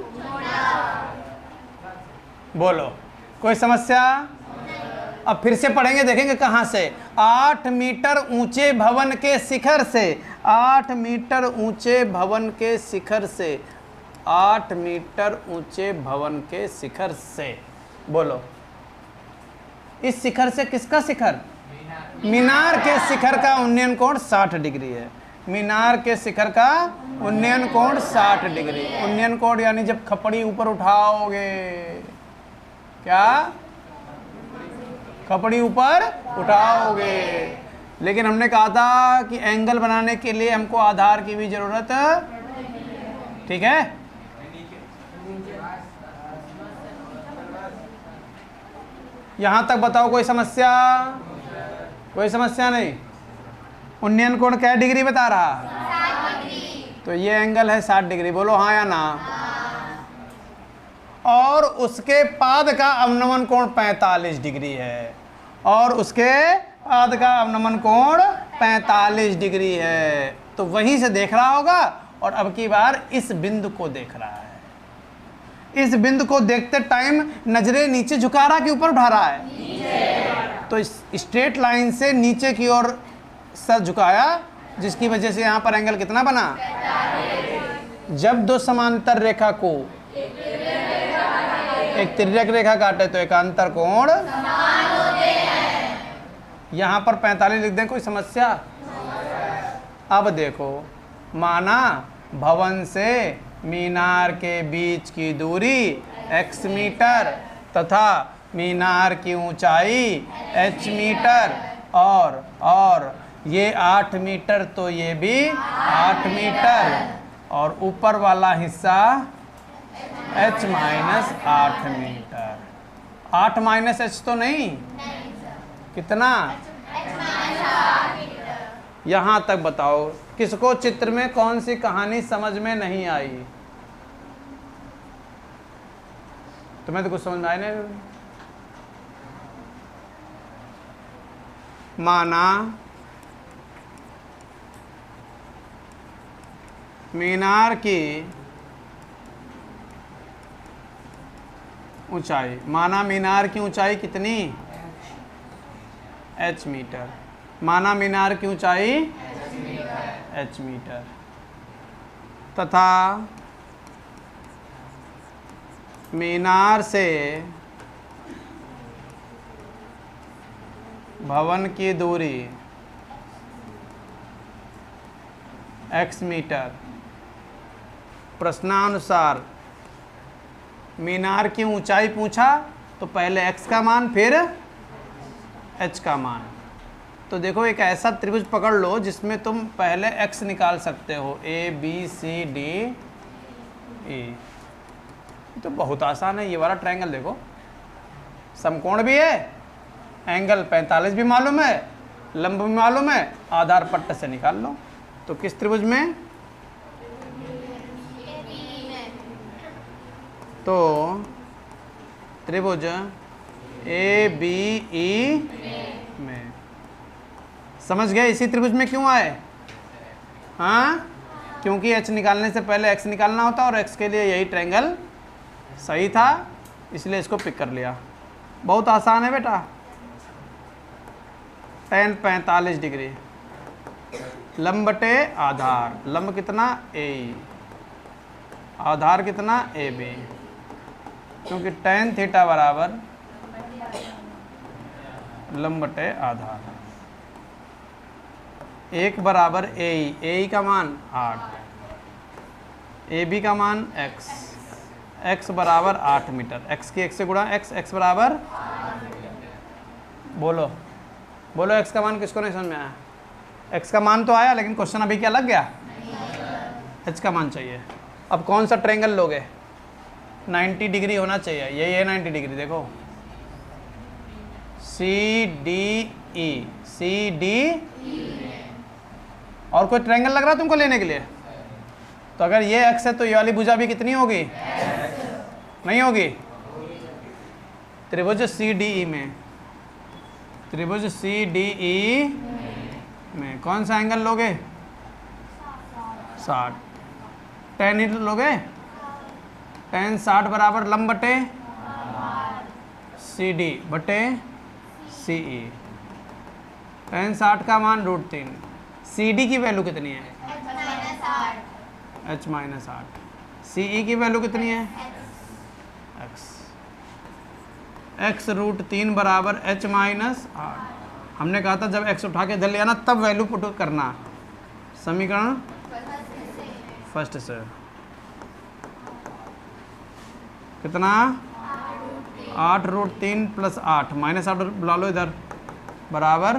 बोलो कोई समस्या? अब फिर से पढ़ेंगे, देखेंगे कहां से। 8 मीटर ऊंचे भवन के शिखर से, 8 मीटर ऊंचे भवन के शिखर से, 8 मीटर ऊंचे भवन के शिखर से, बोलो इस शिखर से किसका शिखर? मीनार के शिखर का उन्नयन कोण 60 डिग्री है। मीनार के शिखर का उन्नयन कोण 60 डिग्री। उन्नयन कोण यानी जब खपड़ी ऊपर उठाओगे, क्या? खपड़ी ऊपर उठाओगे। लेकिन हमने कहा था कि एंगल बनाने के लिए हमको आधार की भी जरूरत, ठीक है? यहां तक बताओ कोई समस्या? कोई समस्या नहीं। उन्नयन कोण क्या डिग्री बता रहा? 60 डिग्री। तो ये एंगल है 60 डिग्री, बोलो हाँ या ना? और उसके पाद का अवनमन कोण 45 डिग्री है। और उसके पाद का अवनमन कोण 45 डिग्री है। तो वहीं से देख रहा होगा और अब की बार इस बिंदु को देख रहा है। इस बिंदु को देखते टाइम नजरें नीचे झुका रहा कि ऊपर उठा रहा है? नीचे। तो स्ट्रेट लाइन से नीचे की ओर सर झुकाया, जिसकी वजह से यहाँ पर एंगल कितना बना? 45। जब दो समांतर रेखा को एक तिर्यक रेखा काटे तो एकांतर कोण समान होते हैं। यहाँ पर 45 लिख दें, कोई समस्या? अब देखो, माना भवन से मीनार के बीच की दूरी x मीटर तथा मीनार की ऊंचाई h मीटर और ये 8 मीटर, तो ये भी 8 मीटर और ऊपर वाला हिस्सा h minus 8 metre. 8 minus h तो नहीं, कितना? यहां तक बताओ किसको चित्र में कौन सी कहानी समझ में नहीं आई? तुम्हें तो कुछ समझ में आया नहीं। माना मीनार की ऊंचाई, माना मीनार की ऊंचाई कितनी? h metre. माना मीनार की ऊंचाई h मीटर तथा मीनार से भवन की दूरी x मीटर। प्रश्नानुसार मीनार की ऊंचाई पूछा तो पहले x का मान फिर h का मान। तो देखो एक ऐसा त्रिभुज पकड़ लो जिसमें तुम पहले x निकाल सकते हो, a b c d e। तो बहुत आसान है। ये वाला ट्रायंगल देखो, समकोण भी है, एंगल 45 भी मालूम है, लंब भी मालूम है, आधार पट्ट से निकाल लो। तो किस त्रिभुज में? तो त्रिभुज ए बी ई में। समझ गए इसी त्रिभुज में क्यों आए? हाँ, क्योंकि h निकालने से पहले x निकालना होता और x के लिए यही ट्रायंगल सही था, इसलिए इसको पिक कर लिया। बहुत आसान है बेटा। tan 45 डिग्री, लंब बटे आधार। लंब कितना? ए, आधार कितना? A B. क्योंकि tan थीटा बराबर लंब बटे आधार। 1 बराबर ए का मान 8, ए बी का मान x, x बराबर 8 मीटर। x की 1 से गुणा x बराबर, बोलो बोलो x का मान किसको नहीं समझ में आया? x का मान तो आया, लेकिन क्वेश्चन अभी क्या लग गया? h का मान चाहिए। अब कौन सा ट्रायंगल लोगे? 90 डिग्री होना चाहिए। यही है 90 डिग्री। देखो C D E, C D और कोई ट्रायंगल लग रहा है तुमको लेने के लिए? तो अगर ये x है तो ये वाली भुजा भी कितनी होगी? नहीं होगी? त्रिभुज CDE में, त्रिभुज CDE में कौन सा एंगल लोगे? 60। tan ही लोगे? tan 60 बराबर लंब बटे CD बटे CE। tan 60 का मान √3। CD की वैल्यू कितनी है? h minus 8। CE की वैल्यू कितनी है? x। x √3 बराबर h माइनस 8। हमने कहा था जब x उठा के इधर ले आना तब वैल्यू पुट करना। समीकरण फर्स्ट से कितना? 8 √3 प्लस 8 माइनस 8 बुला लो इधर बराबर,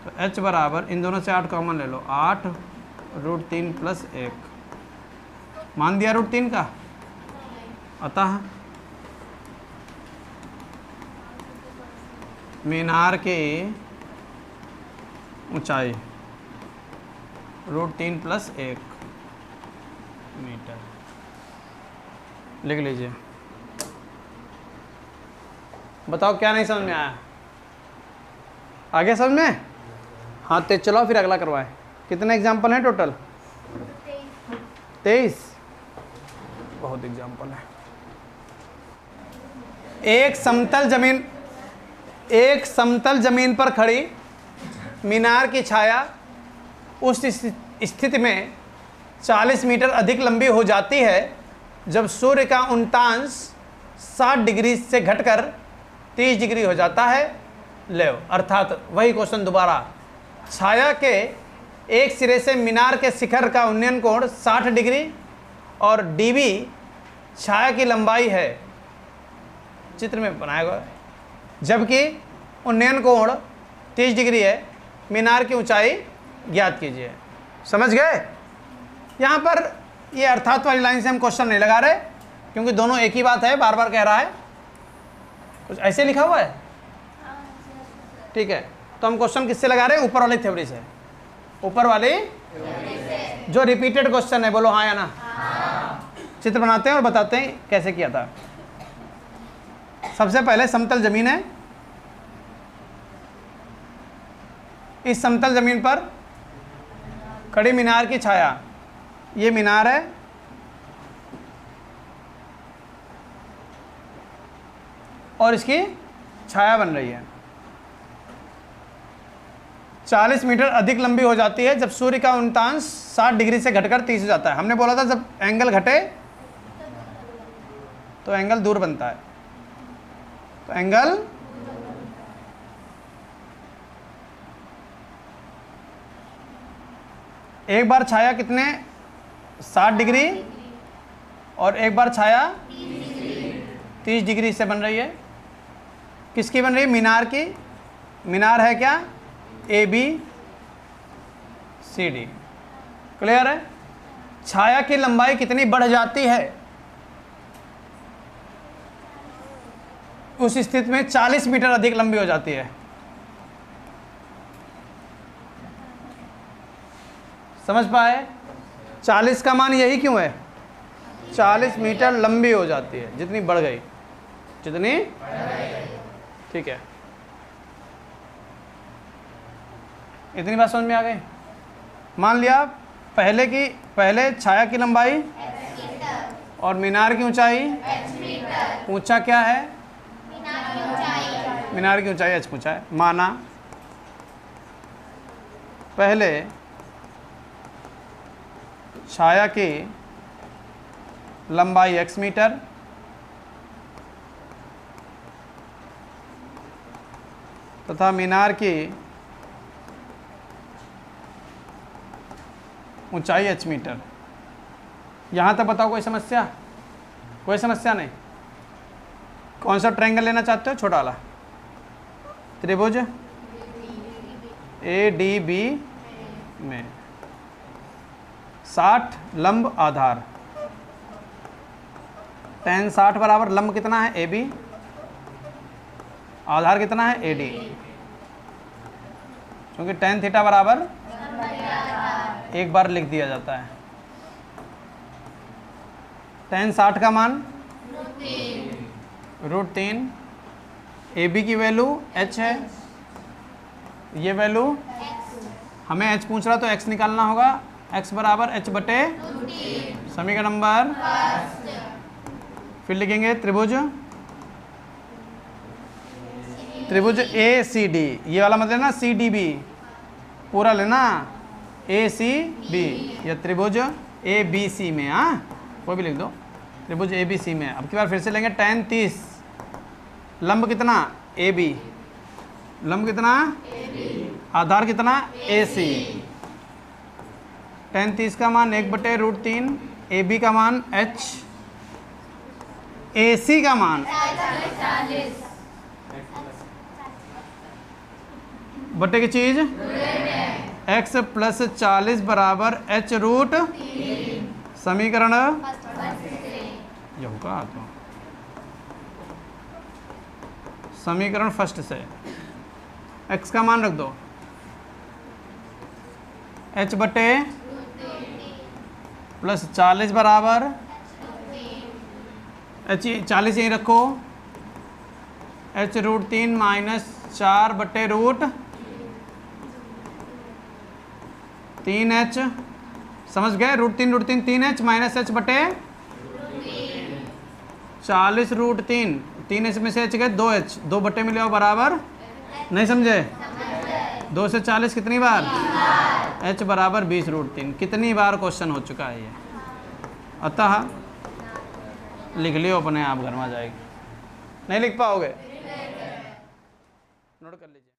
तो h बराबर इन दोनों से 8 कॉमन ले लो, 8 √3 प्लस 1। मान दिया √3 का। अतः मीनार की ऊंचाई √3 प्लस 1 मीटर। लिख लीजिए। बताओ क्या नहीं समझ में आया? आगे समझ में? हाँ तो चलो फिर अगला करवाएं। कितने एग्जाम्पल हैं टोटल? 23। बहुत एग्जाम्पल है। एक समतल जमीन पर खड़ी मीनार की छाया उस स्थिति में 40 मीटर अधिक लंबी हो जाती है जब सूर्य का उल्टांश 60 डिग्री से घटकर 30 डिग्री हो जाता है। ले अर्थात वही क्वेश्चन दोबारा, छाया के एक सिरे से मीनार के शिखर का उन्नयन कोण 60 डिग्री और dB छाया की लंबाई है, चित्र में बनाया गया, जबकि उन्नयन कोण 30 डिग्री है। मीनार की ऊंचाई ज्ञात कीजिए। समझ गए? यहाँ पर ये अर्थात वाली लाइन से हम क्वेश्चन नहीं लगा रहे क्योंकि दोनों एक ही बात है, बार बार कह रहा है। कुछ ऐसे लिखा हुआ है, ठीक है। तो हम क्वेश्चन किससे लगा रहे हैं? ऊपर वाली थ्योरी से। ऊपर वाली जो रिपीटेड क्वेश्चन है, बोलो हाँ या ना? चित्र बनाते हैं और बताते हैं कैसे किया था। सबसे पहले समतल जमीन है। इस समतल जमीन पर खड़ी मीनार की छाया, ये मीनार है, और इसकी छाया बन रही है। 40 मीटर अधिक लंबी हो जाती है जब सूर्य का उल्टांश 60 डिग्री से घटकर 30 हो जाता है। हमने बोला था जब एंगल घटे तो एंगल दूर बनता है, तो एंगल एक बार छाया कितने 60 डिग्री और एक बार छाया 30 डिग्री से बन रही है। किसकी बन रही है? मीनार की। मीनार है क्या? ABCD। क्लियर है? छाया की लंबाई कितनी बढ़ जाती है उस स्थिति में? 40 मीटर अधिक लंबी हो जाती है। समझ पाए? 40 का मान यही क्यों है? 40 मीटर लंबी हो जाती है, जितनी बढ़ गई, जितनी, ठीक है। इतनी बात समझ में आ गई? मान लिया पहले छाया की लंबाई और मीनार की ऊंचाई, ऊंचा क्या है? मीनार की ऊंचाई h पूछा है। माना पहले छाया की लंबाई x मीटर तथा मीनार की ऊंचाई h मीटर। यहाँ तक बताओ कोई समस्या? कोई समस्या नहीं। कौन सा ट्रायंगल लेना चाहते हो? छोटा वाला त्रिभुज ADB में 60 लंब आधार, tan 60 बराबर लंब कितना है? AB, आधार कितना है? AD, क्योंकि tan थीटा बराबर एक बार लिख दिया जाता है। tan 60 का मान √3, AB की वैल्यू h है, ये वैल्यू हमें h पूछ रहा तो x निकालना होगा, x बराबर h बटे समीकरण नंबर। फिर लिखेंगे त्रिभुज ACD, ये वाला मतलब ना CDB पूरा लेना, ACB या त्रिभुज ABC में, हाँ कोई भी लिख दो, त्रिभुज ABC में। अब की बार फिर से लेंगे tan 30, लंब कितना AB, लंब कितना आधार कितना AC, tan 30 का मान 1/√3, AB का मान h, AC का मान बटे की चीज x + 40 बराबर h√, समीकरण ये होगा तो समीकरण फर्स्ट से x का मान रख दो, h बटे प्लस 40 बराबर h 40 यहीं रखो, h√3 - 4 बटे √3h, समझ गए, √3 3h माइनस h बटे 40 √3, 3h में से h गए 2h, 2 बटे मिले और बराबर, नहीं समझे, 2 से 40 कितनी बार, h बराबर 20√3, कितनी बार क्वेश्चन हो चुका है ये, अतः लिख लियो अपने आप, घर में जाएगी, नहीं लिख पाओगे, नोट कर लीजिए।